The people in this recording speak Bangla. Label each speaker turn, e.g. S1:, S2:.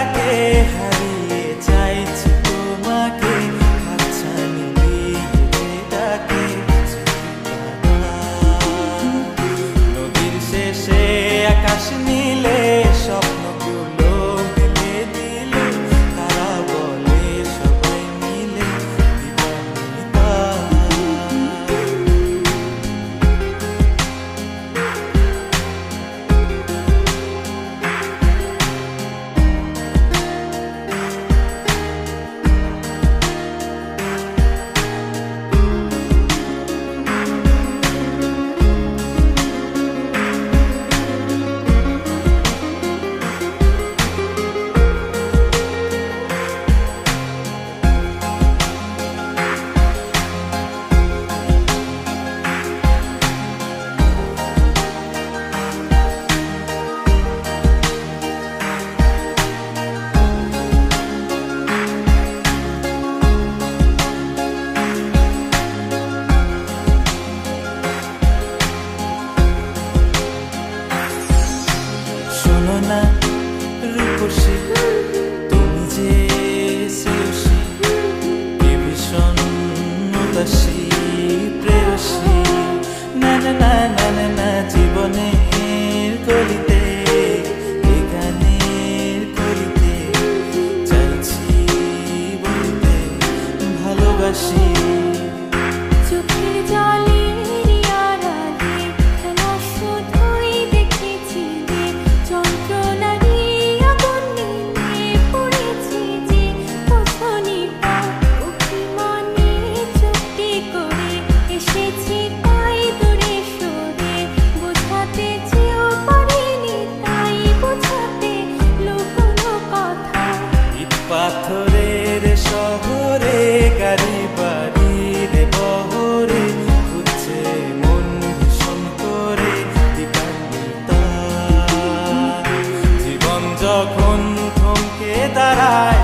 S1: ডাকে হারিয়ে চাইছি তোমাকে, হাতছানি দিয়ে ডাকে নদীর শেষে আকাশ নীলে স্বপ্নগুলো মিলে দিলে তারা বলে সবাই মিলে দিবানিতা। শোনো না রূপসী, তুমি যে শ্রেয়সী, কে ভীষণ উদাসী প্রেয়সী। না না না না না না, জীবনের কলিতে এ গানের কলিতে চাইছি বলতে ভালোবাসি।
S2: চোখের জলের আড়ালে খেলা শুধুই দেখেছি যে, যন্ত্রণারই আগুন নিয়ে পড়েছি যে, বোঝনিটা অভিমানে চুক্তি করে এসেছি তাই দূরে সরে, বোঝাতে চেয়েও পারিনি তাই বোঝাতে লুকোনো কথা।
S1: ইট পাথরের শহরে গাড়ি বাড়ির বহরে খুঁজছে মন ভীষণ করে দিবানিতা। জীবন যখন থমকে দাঁড়ায়